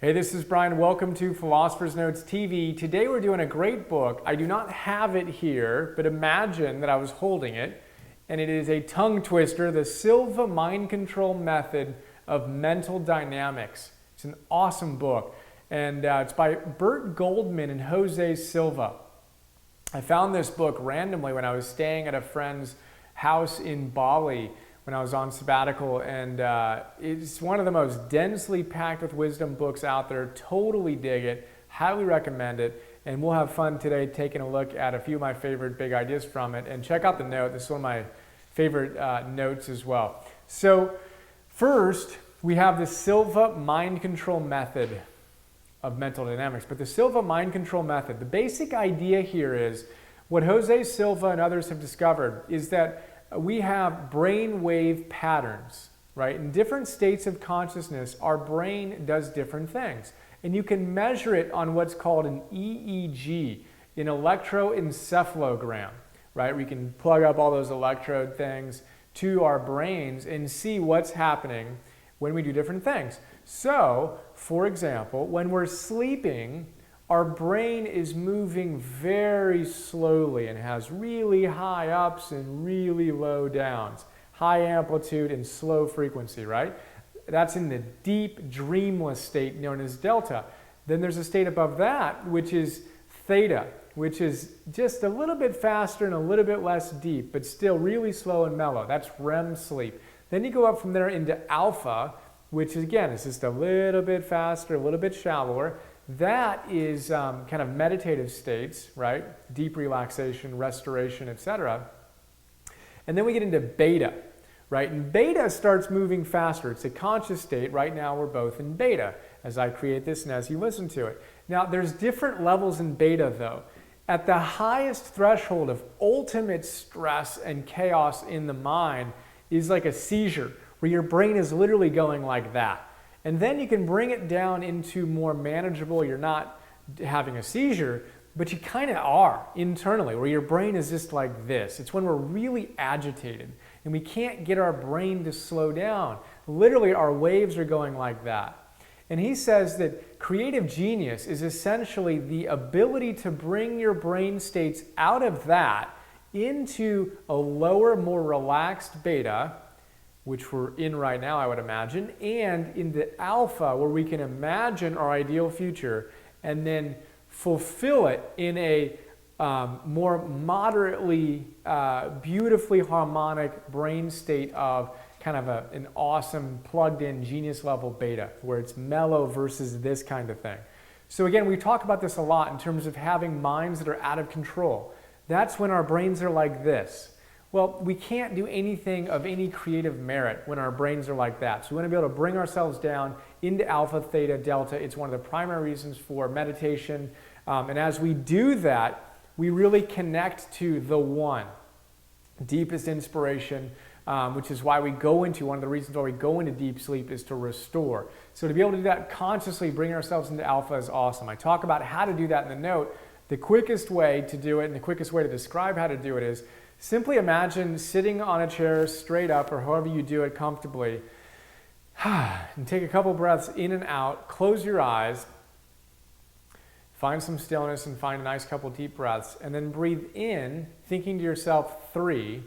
Hey, this is Brian. Welcome to Philosopher's Notes TV. Today we're doing a great book. I do not have it here, but imagine that I was holding it, and it is a tongue twister, the Silva Mind Control Method of Mental Dynamics. It's an awesome book, and it's by Burt Goldman and Jose Silva. I found this book randomly when I was staying at a friend's house in Bali when I was on sabbatical, and it's one of the most densely packed with wisdom books out there. Totally dig it, highly recommend it, and we'll have fun today taking a look at a few of my favorite big ideas from it. And check out the note, this is one of my favorite notes as well. So first, we have the Silva Mind Control Method of Mental Dynamics. But the Silva Mind Control Method, the basic idea here is, what Jose Silva and others have discovered is that we have brain wave patterns, right? In different states of consciousness, our brain does different things. And you can measure it on what's called an EEG, an electroencephalogram, right? We can plug up all those electrode things to our brains and see what's happening when we do different things. So, for example, when we're sleeping, our brain is moving very slowly and has really high ups and really low downs, high amplitude and slow frequency, right? That's in the deep dreamless state known as delta. Then there's a state above that, which is theta, which is just a little bit faster and a little bit less deep, but still really slow and mellow. That's REM sleep. Then you go up from there into alpha, which again is just a little bit faster, a little bit shallower. That is kind of meditative states, right? Deep relaxation, restoration, etc. And then we get into beta, right? And beta starts moving faster. It's a conscious state. Right now we're both in beta as I create this and as you listen to it. Now there's different levels in beta though. At the highest threshold of ultimate stress and chaos in the mind is like a seizure, where your brain is literally going like that. And then you can bring it down into more manageable, you're not having a seizure, but you kind of are internally, where your brain is just like this. It's when we're really agitated and we can't get our brain to slow down. Literally, our waves are going like that. And he says that creative genius is essentially the ability to bring your brain states out of that into a lower, more relaxed beta, which we're in right now, I would imagine, and in the alpha, where we can imagine our ideal future and then fulfill it in a more moderately, beautifully harmonic brain state of kind of an awesome plugged-in genius level beta, where it's mellow versus this kind of thing. So again, we talk about this a lot in terms of having minds that are out of control. That's when our brains are like this. Well, we can't do anything of any creative merit when our brains are like that. So we want to be able to bring ourselves down into alpha, theta, delta. It's one of the primary reasons for meditation. And as we do that, we really connect to the one, deepest inspiration, which is why we go into, one of the reasons why we go into deep sleep is to restore. So to be able to do that consciously, bring ourselves into alpha is awesome. I talk about how to do that in the note. The quickest way to do it and the quickest way to describe how to do it is simply imagine sitting on a chair straight up, or however you do it comfortably, and take a couple breaths in and out, close your eyes, find some stillness and find a nice couple deep breaths, and then breathe in, thinking to yourself 3,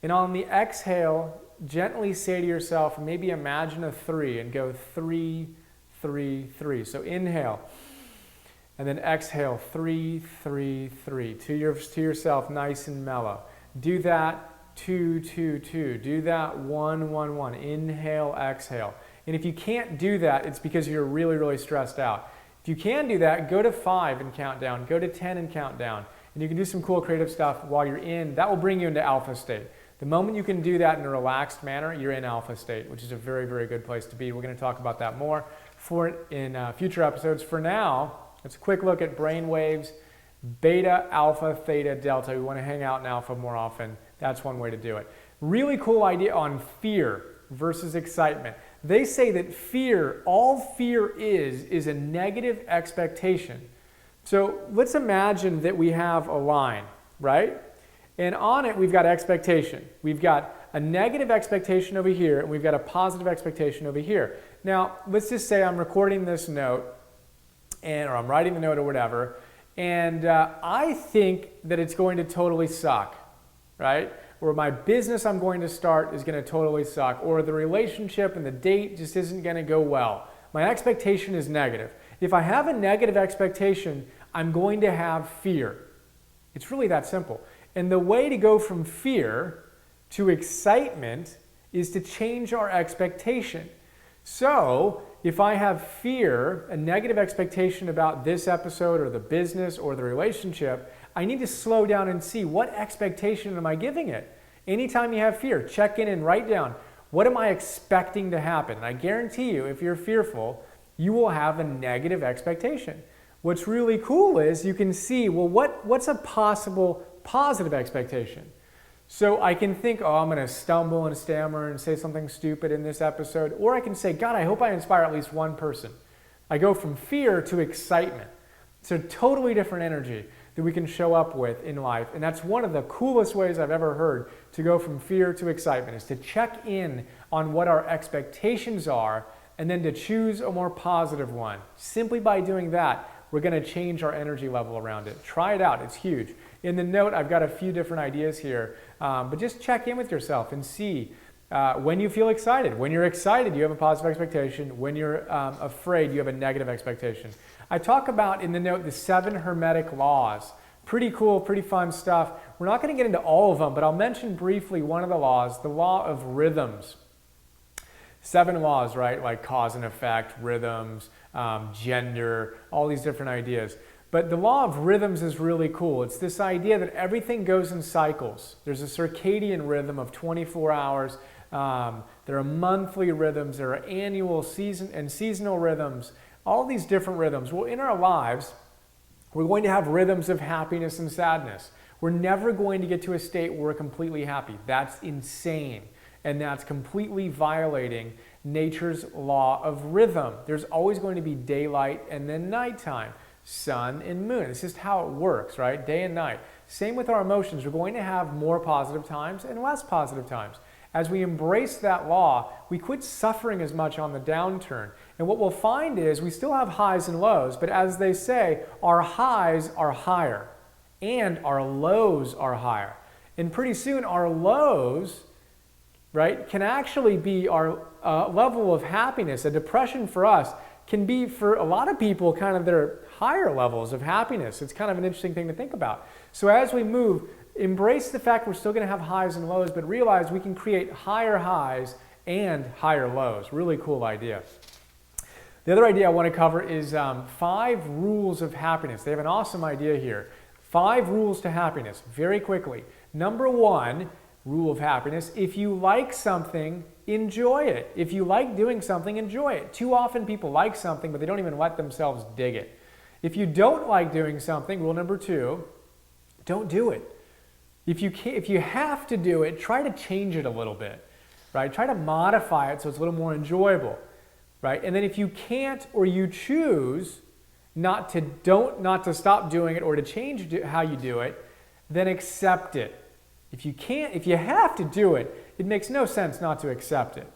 and on the exhale, gently say to yourself, maybe imagine a 3 and go 3, 3, 3. So inhale, and then exhale 3, 3, 3 to yourself, nice and mellow. Do that 2, 2, 2. Do that 1, 1, 1. Inhale, exhale. And if you can't do that, it's because you're really, really stressed out. If you can do that, go to 5 and count down. Go to 10 and count down. And you can do some cool creative stuff while you're in. That will bring you into alpha state. The moment you can do that in a relaxed manner, you're in alpha state, which is a very, very good place to be. We're going to talk about that more in future episodes. For now, it's a quick look at brain waves. Beta, alpha, theta, delta. We want to hang out in alpha more often. That's one way to do it. Really cool idea on fear versus excitement. They say that fear, all fear is a negative expectation. So let's imagine that we have a line, right? And on it, we've got expectation. We've got a negative expectation over here, and we've got a positive expectation over here. Now, let's just say I'm recording this note, or I'm writing the note or whatever, and I think that it's going to totally suck, right? Or my business I'm going to start is going to totally suck, or the relationship and the date just isn't going to go well. My expectation is negative. If I have a negative expectation, I'm going to have fear. It's really that simple. And the way to go from fear to excitement is to change our expectation. So, if I have fear, a negative expectation about this episode or the business or the relationship, I need to slow down and see what expectation am I giving it. Anytime you have fear, check in and write down, what am I expecting to happen? And I guarantee you, if you're fearful, you will have a negative expectation. What's really cool is you can see, well, what's a possible positive expectation? So I can think, oh, I'm going to stumble and stammer and say something stupid in this episode. Or I can say, God, I hope I inspire at least one person. I go from fear to excitement. It's a totally different energy that we can show up with in life. And that's one of the coolest ways I've ever heard to go from fear to excitement, is to check in on what our expectations are and then to choose a more positive one. Simply by doing that, we're going to change our energy level around it. Try it out. It's huge. In the note, I've got a few different ideas here, but just check in with yourself and see when you feel excited. When you're excited, you have a positive expectation. When you're afraid, you have a negative expectation. I talk about in the note the 7 Hermetic Laws. Pretty cool, pretty fun stuff. We're not going to get into all of them, but I'll mention briefly one of the laws, the law of rhythms. 7 laws, right? Like cause and effect, rhythms, gender, all these different ideas. But the law of rhythms is really cool. It's this idea that everything goes in cycles. There's a circadian rhythm of 24 hours. There are monthly rhythms. There are annual, seasonal rhythms. All these different rhythms. Well, in our lives, we're going to have rhythms of happiness and sadness. We're never going to get to a state where we're completely happy. That's insane. And that's completely violating nature's law of rhythm. There's always going to be daylight and then nighttime, sun and moon. It's just how it works, right? Day and night. Same with our emotions. We're going to have more positive times and less positive times. As we embrace that law, we quit suffering as much on the downturn. And what we'll find is we still have highs and lows, but as they say, our highs are higher and our lows are higher. And pretty soon our lows, right, can actually be our level of happiness. A depression for us can be, for a lot of people, kind of their higher levels of happiness. It's kind of an interesting thing to think about. So as we move, embrace the fact we're still going to have highs and lows, but realize we can create higher highs and higher lows. Really cool idea. The other idea I want to cover is 5 rules of happiness. They have an awesome idea here. 5 rules to happiness, very quickly. Number 1, rule of happiness: if you like something, enjoy it. If you like doing something, enjoy it. Too often people like something, but they don't even let themselves dig it. If you don't like doing something, rule number 2, don't do it. If you have to do it, try to change it a little bit, right? Try to modify it so it's a little more enjoyable, right? And then if you can't, or you choose not to stop doing it or to change how you do it, then accept it. If you have to do it, it makes no sense not to accept it.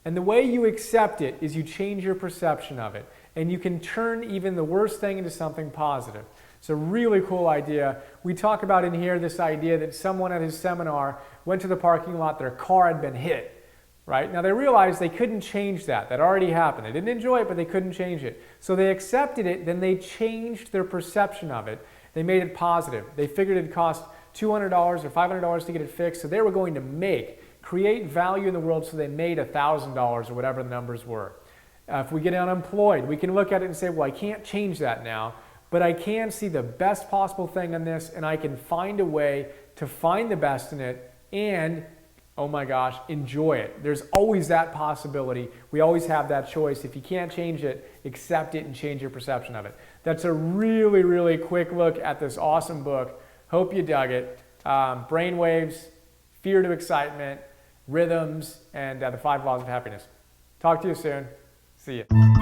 And the way you accept it is you change your perception of it. And you can turn even the worst thing into something positive. It's a really cool idea. We talk about in here this idea that someone at his seminar went to the parking lot, their car had been hit, right? Now they realized they couldn't change that. That already happened. They didn't enjoy it, but they couldn't change it. So they accepted it, then they changed their perception of it. They made it positive. They figured it'd cost $200 or $500 to get it fixed, so they were going to create value in the world, so they made $1,000 or whatever the numbers were. If we get unemployed, we can look at it and say, well, I can't change that now, but I can see the best possible thing in this, and I can find a way to find the best in it and, oh my gosh, enjoy it. There's always that possibility. We always have that choice. If you can't change it, accept it and change your perception of it. That's a really, really quick look at this awesome book. Hope you dug it. Brainwaves, fear to excitement, rhythms, and the 5 laws of happiness. Talk to you soon. See you.